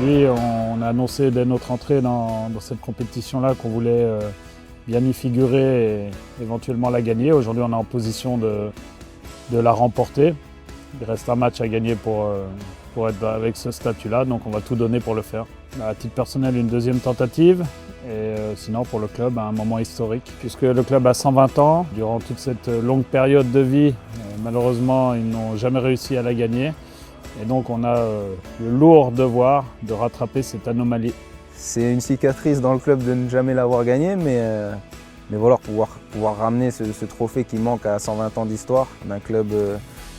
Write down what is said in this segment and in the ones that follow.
Aujourd'hui, on a annoncé dès notre entrée dans cette compétition-là qu'on voulait bien y figurer et éventuellement la gagner. Aujourd'hui, on est en position de la remporter. Il reste un match à gagner pour être avec ce statut-là, donc on va tout donner pour le faire. À titre personnel, une deuxième tentative. Et sinon, pour le club, un moment historique, puisque le club a 120 ans. Durant toute cette longue période de vie, malheureusement, ils n'ont jamais réussi à la gagner. Et donc, on a le lourd devoir de rattraper cette anomalie. C'est une cicatrice dans le club de ne jamais l'avoir gagné, mais voilà, pouvoir ramener ce trophée qui manque à 120 ans d'histoire d'un club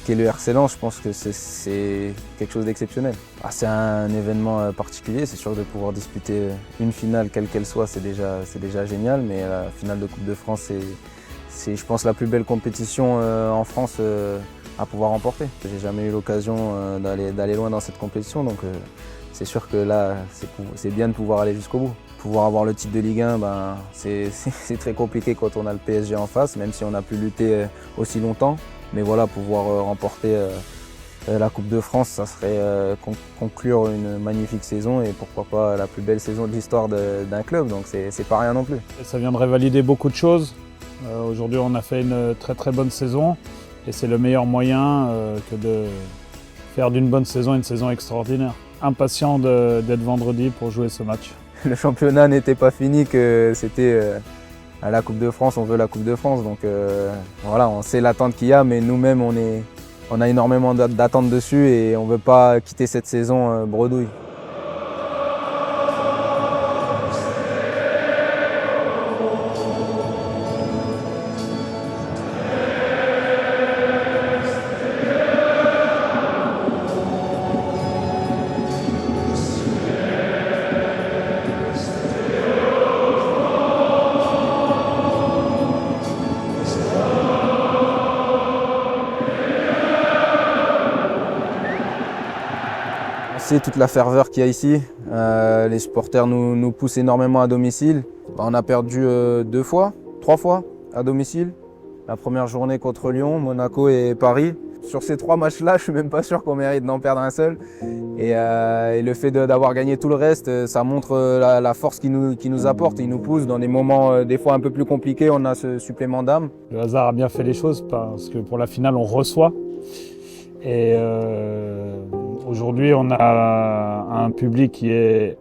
qui est le RC Lens, je pense que c'est quelque chose d'exceptionnel. C'est un événement particulier, c'est sûr de pouvoir disputer une finale, quelle qu'elle soit, c'est déjà génial, mais la finale de Coupe de France, c'est je pense la plus belle compétition en France à pouvoir remporter. J'ai jamais eu l'occasion d'aller loin dans cette compétition, donc c'est sûr que là, c'est bien de pouvoir aller jusqu'au bout. Pouvoir avoir le titre de Ligue 1, c'est très compliqué quand on a le PSG en face, même si on a pu lutter aussi longtemps. Mais voilà, pouvoir remporter la Coupe de France, ça serait conclure une magnifique saison et pourquoi pas la plus belle saison de l'histoire d'un club, donc c'est pas rien non plus. Ça viendrait valider beaucoup de choses. Aujourd'hui, on a fait une très très bonne saison et c'est le meilleur moyen que de faire d'une bonne saison une saison extraordinaire. Impatient d'être vendredi pour jouer ce match. Le championnat n'était pas fini, que c'était à la Coupe de France, on veut la Coupe de France. Donc voilà, on sait l'attente qu'il y a, mais nous-mêmes, on a énormément d'attentes dessus et on ne veut pas quitter cette saison bredouille. C'est toute la ferveur qu'il y a ici. Les supporters nous poussent énormément à domicile. On a perdu 3 fois à domicile. La première journée contre Lyon, Monaco et Paris. Sur ces 3 matchs-là, je ne suis même pas sûr qu'on mérite d'en perdre un seul. Et le fait d'avoir gagné tout le reste, ça montre la force qu'il nous apporte. Il nous pousse dans des moments des fois un peu plus compliqués, on a ce supplément d'âme. Le hasard a bien fait les choses parce que pour la finale, on reçoit. Et aujourd'hui, on a un public qui est...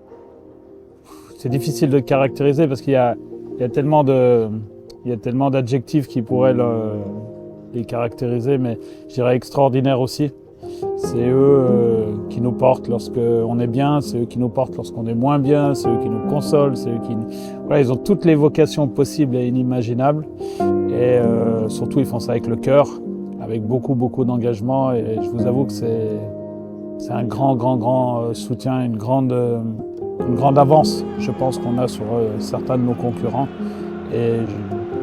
C'est difficile de caractériser parce qu'il y a tellement d'adjectifs qui pourraient les caractériser, mais je dirais extraordinaire aussi. C'est eux qui nous portent lorsqu'on est bien, c'est eux qui nous portent lorsqu'on est moins bien, c'est eux qui nous consolent, c'est eux qui... Voilà, ils ont toutes les vocations possibles et inimaginables. Et surtout, ils font ça avec le cœur, avec beaucoup d'engagement. Et je vous avoue que c'est un grand soutien, une grande avance, je pense, qu'on a sur certains de nos concurrents. Et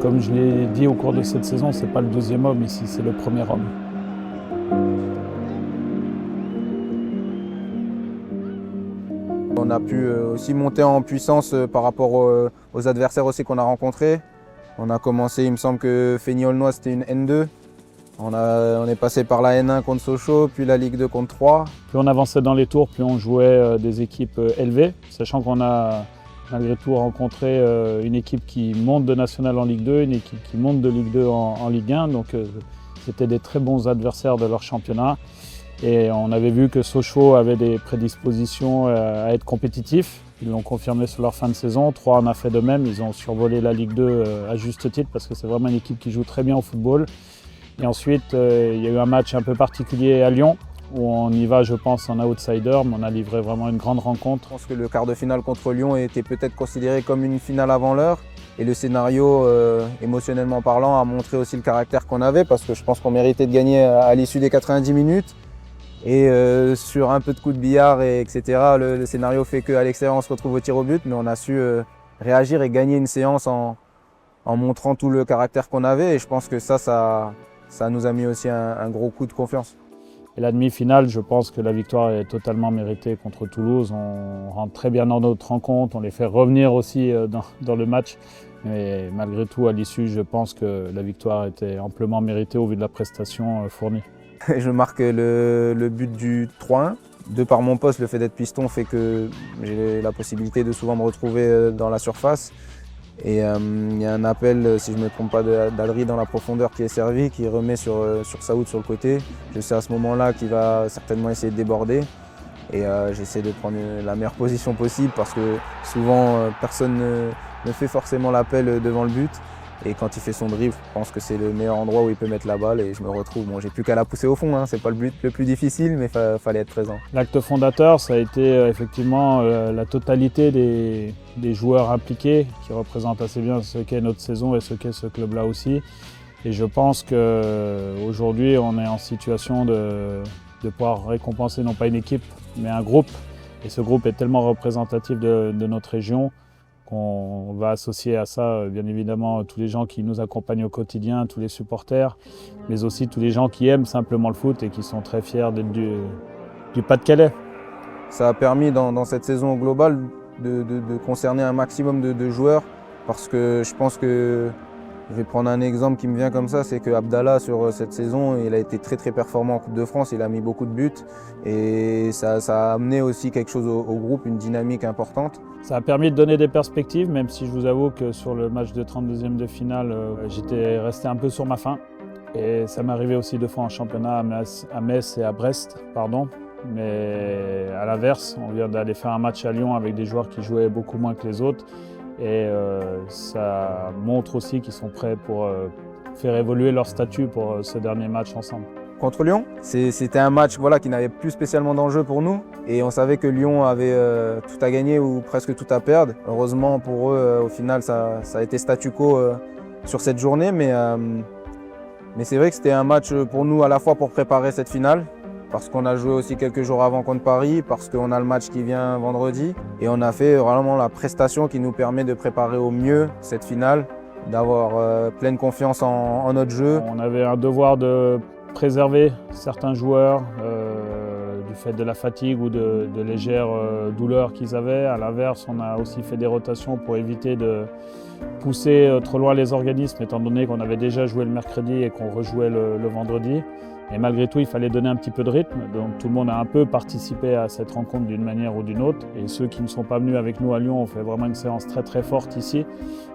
comme je l'ai dit au cours de cette saison, c'est pas le deuxième homme ici, c'est le premier homme. On a pu aussi monter en puissance par rapport aux adversaires aussi qu'on a rencontrés. On a commencé, il me semble que Feigny-Aulnois c'était une N2. On est passé par la N1 contre Sochaux, puis la Ligue 2 contre 3. Plus on avançait dans les tours, plus on jouait des équipes élevées, sachant qu'on a malgré tout rencontré une équipe qui monte de National en Ligue 2, une équipe qui monte de Ligue 2 en Ligue 1. Donc c'était des très bons adversaires de leur championnat. Et on avait vu que Sochaux avait des prédispositions à être compétitifs. Ils l'ont confirmé sur leur fin de saison. 3 en a fait de même. Ils ont survolé la Ligue 2 à juste titre parce que c'est vraiment une équipe qui joue très bien au football. Et ensuite, il y a eu un match un peu particulier à Lyon où on y va, je pense, en outsider, mais on a livré vraiment une grande rencontre. Je pense que le quart de finale contre Lyon était peut-être considéré comme une finale avant l'heure. Et le scénario, émotionnellement parlant, a montré aussi le caractère qu'on avait parce que je pense qu'on méritait de gagner à l'issue des 90 minutes. Et sur un peu de coups de billard, etc., le scénario fait qu'à l'extérieur, on se retrouve au tir au but, mais on a su réagir et gagner une séance en montrant tout le caractère qu'on avait. Et je pense que ça nous a mis aussi un gros coup de confiance. Et la demi-finale, je pense que la victoire est totalement méritée contre Toulouse. On rentre très bien dans notre rencontre, on les fait revenir aussi dans le match. Mais malgré tout, à l'issue, je pense que la victoire était amplement méritée au vu de la prestation fournie. Je marque le but du 3-1 De par mon poste, le fait d'être piston fait que j'ai la possibilité de souvent me retrouver dans la surface. Et il y a un appel, si je ne me trompe pas, d'Adri dans la profondeur qui est servi, qui remet sur Saoud sur le côté. Je sais à ce moment-là qu'il va certainement essayer de déborder. Et j'essaie de prendre la meilleure position possible parce que souvent personne ne fait forcément l'appel devant le but. Et quand il fait son dribble, je pense que c'est le meilleur endroit où il peut mettre la balle et je me retrouve. Bon, j'ai plus qu'à la pousser au fond, hein. C'est pas le but le plus difficile, mais fallait être présent. L'acte fondateur, ça a été effectivement la totalité des joueurs impliqués qui représentent assez bien ce qu'est notre saison et ce qu'est ce club-là aussi. Et je pense qu'aujourd'hui, on est en situation de pouvoir récompenser non pas une équipe, mais un groupe. Et ce groupe est tellement représentatif de notre région qu'on va associer à ça, bien évidemment, tous les gens qui nous accompagnent au quotidien, tous les supporters, mais aussi tous les gens qui aiment simplement le foot et qui sont très fiers d'être du Pas-de-Calais. Ça a permis dans cette saison globale de concerner un maximum de joueurs parce que je pense que, je vais prendre un exemple qui me vient comme ça, c'est que Abdallah sur cette saison, il a été très très performant en Coupe de France, il a mis beaucoup de buts et ça a amené aussi quelque chose au groupe, une dynamique importante. Ça a permis de donner des perspectives, même si je vous avoue que sur le match de 32e de finale, j'étais resté un peu sur ma faim. Et ça m'est arrivé aussi 2 fois en championnat à Metz et à Brest, pardon. Mais à l'inverse, on vient d'aller faire un match à Lyon avec des joueurs qui jouaient beaucoup moins que les autres. Et ça montre aussi qu'ils sont prêts pour faire évoluer leur statut pour ce dernier match ensemble. Contre Lyon, c'était un match qui n'avait plus spécialement d'enjeu pour nous. Et on savait que Lyon avait tout à gagner ou presque tout à perdre. Heureusement pour eux, au final, ça a été statu quo sur cette journée. Mais c'est vrai que c'était un match pour nous à la fois pour préparer cette finale, parce qu'on a joué aussi quelques jours avant contre Paris, parce qu'on a le match qui vient vendredi. Et on a fait vraiment la prestation qui nous permet de préparer au mieux cette finale, d'avoir pleine confiance en notre jeu. On avait un devoir de préserver certains joueurs du fait de la fatigue ou de légères douleurs qu'ils avaient. À l'inverse, on a aussi fait des rotations pour éviter de pousser trop loin les organismes, étant donné qu'on avait déjà joué le mercredi et qu'on rejouait le vendredi. Et malgré tout, il fallait donner un petit peu de rythme. Donc tout le monde a un peu participé à cette rencontre d'une manière ou d'une autre. Et ceux qui ne sont pas venus avec nous à Lyon ont fait vraiment une séance très très forte ici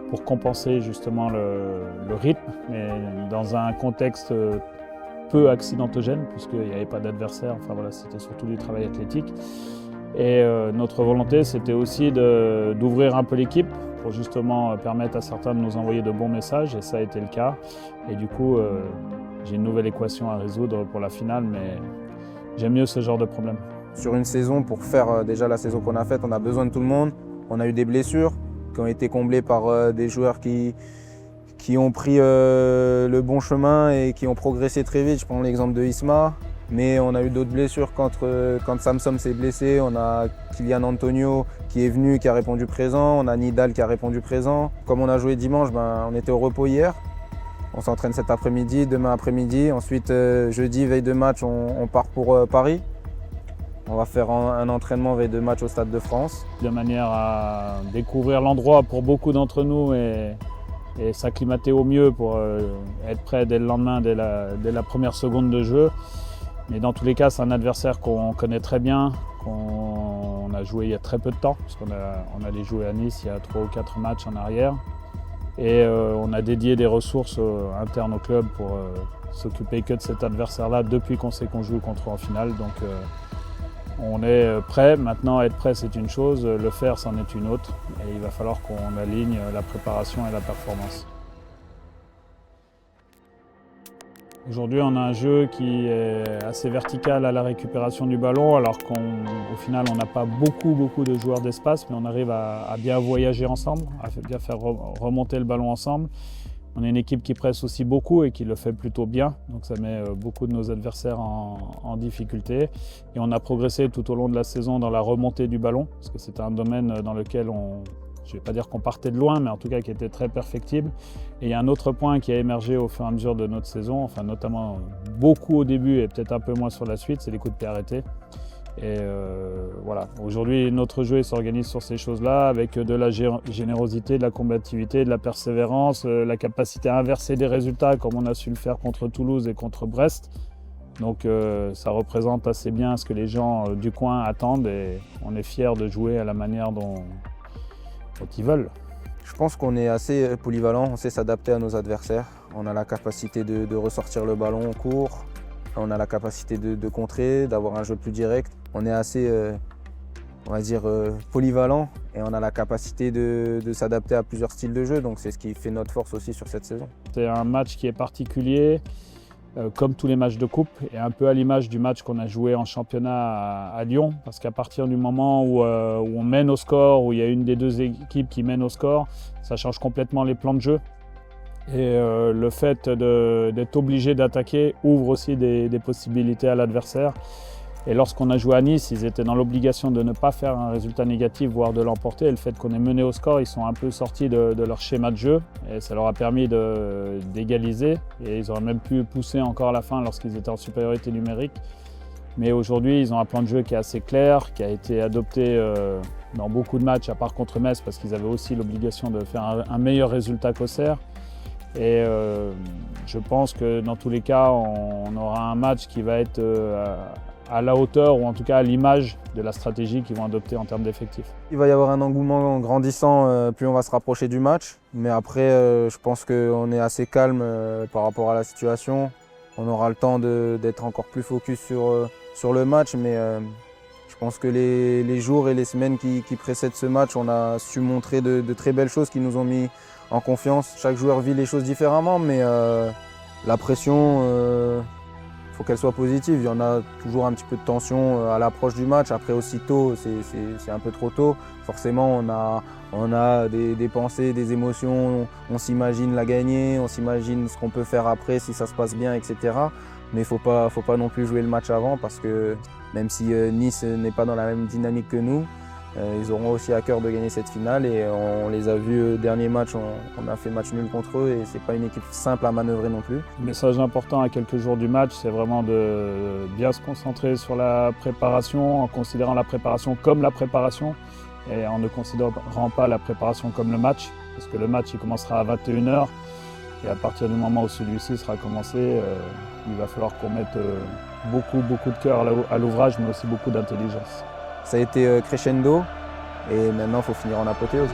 pour compenser justement le rythme, mais dans un contexte peu accidentogène, puisqu'il n'y avait pas d'adversaire. Enfin voilà, c'était surtout du travail athlétique. Et notre volonté, c'était aussi d'ouvrir un peu l'équipe pour justement permettre à certains de nous envoyer de bons messages, et ça a été le cas. Et du coup, j'ai une nouvelle équation à résoudre pour la finale, mais j'aime mieux ce genre de problème. Sur une saison, pour faire déjà la saison qu'on a faite, on a besoin de tout le monde. On a eu des blessures qui ont été comblées par des joueurs qui ont pris le bon chemin et qui ont progressé très vite. Je prends l'exemple de Isma, mais on a eu d'autres blessures quand Samsom s'est blessé. On a Kylian Antonio qui est venu, qui a répondu présent. On a Nidal qui a répondu présent. Comme on a joué dimanche, on était au repos hier. On s'entraîne cet après-midi, demain après-midi. Ensuite, jeudi, veille de match, on part pour Paris. On va faire un entraînement veille de match au Stade de France. De manière à découvrir l'endroit pour beaucoup d'entre nous et s'acclimater au mieux pour être prêt dès le lendemain, dès la première seconde de jeu. Mais dans tous les cas, c'est un adversaire qu'on connaît très bien, qu'on a joué il y a très peu de temps, parce qu'on allait jouer à Nice il y a 3 ou 4 matchs en arrière. Et on a dédié des ressources internes au club pour s'occuper que de cet adversaire-là depuis qu'on sait qu'on joue contre eux en finale. Donc on est prêt. Maintenant, être prêt, c'est une chose, le faire, c'en est une autre. Et il va falloir qu'on aligne la préparation et la performance. Aujourd'hui, on a un jeu qui est assez vertical à la récupération du ballon, alors qu'au final, on n'a pas beaucoup de joueurs d'espace, mais on arrive à bien voyager ensemble, à bien faire remonter le ballon ensemble. On est une équipe qui presse aussi beaucoup et qui le fait plutôt bien, donc ça met beaucoup de nos adversaires en difficulté. Et on a progressé tout au long de la saison dans la remontée du ballon, parce que c'est un domaine dans lequel je ne vais pas dire qu'on partait de loin, mais en tout cas qui était très perfectible. Et il y a un autre point qui a émergé au fur et à mesure de notre saison, enfin notamment beaucoup au début et peut-être un peu moins sur la suite, c'est les coups de pied arrêtés. Et voilà, aujourd'hui notre jeu s'organise sur ces choses-là avec de la générosité, de la combativité, de la persévérance, la capacité à inverser des résultats comme on a su le faire contre Toulouse et contre Brest. Donc ça représente assez bien ce que les gens du coin attendent et on est fiers de jouer à la manière dont ils veulent. Je pense qu'on est assez polyvalent, on sait s'adapter à nos adversaires. On a la capacité de ressortir le ballon court, on a la capacité de contrer, d'avoir un jeu plus direct. On est assez, on va dire, polyvalent et on a la capacité de s'adapter à plusieurs styles de jeu. Donc c'est ce qui fait notre force aussi sur cette saison. C'est un match qui est particulier, comme tous les matchs de coupe, et un peu à l'image du match qu'on a joué en championnat à Lyon, parce qu'à partir du moment où on mène au score, où il y a une des deux équipes qui mène au score, ça change complètement les plans de jeu. Et le fait d'être obligé d'attaquer ouvre aussi des possibilités à l'adversaire. Et lorsqu'on a joué à Nice, ils étaient dans l'obligation de ne pas faire un résultat négatif, voire de l'emporter. Et le fait qu'on ait mené au score, ils sont un peu sortis de leur schéma de jeu. Et ça leur a permis d'égaliser. Et ils auraient même pu pousser encore à la fin lorsqu'ils étaient en supériorité numérique. Mais aujourd'hui, ils ont un plan de jeu qui est assez clair, qui a été adopté dans beaucoup de matchs, à part contre Metz, parce qu'ils avaient aussi l'obligation de faire un meilleur résultat qu'Auxerre. Et je pense que dans tous les cas, on aura un match qui va être à la hauteur, ou en tout cas à l'image de la stratégie qu'ils vont adopter en termes d'effectifs. Il va y avoir un engouement grandissant, plus on va se rapprocher du match. Mais après, je pense qu'on est assez calme par rapport à la situation. On aura le temps d'être encore plus focus sur le match. Mais je pense que les jours et les semaines qui précèdent ce match, on a su montrer de très belles choses qui nous ont mis en confiance. Chaque joueur vit les choses différemment, mais la pression, faut qu'elle soit positive. Il y en a toujours un petit peu de tension à l'approche du match. Après, aussitôt, c'est un peu trop tôt. Forcément, on a des pensées, des émotions. On s'imagine la gagner, on s'imagine ce qu'on peut faire après si ça se passe bien, etc. Mais il ne faut pas non plus jouer le match avant, parce que même si Nice n'est pas dans la même dynamique que nous, ils auront aussi à cœur de gagner cette finale. Et on les a vus dernier match, on a fait match nul contre eux et ce n'est pas une équipe simple à manœuvrer non plus. Le message important à quelques jours du match, c'est vraiment de bien se concentrer sur la préparation, en considérant la préparation comme la préparation et en ne considérant pas la préparation comme le match, parce que le match il commencera à 21h et à partir du moment où celui-ci sera commencé, il va falloir qu'on mette beaucoup de cœur à l'ouvrage, mais aussi beaucoup d'intelligence. Ça a été crescendo et maintenant il faut finir en apothéose.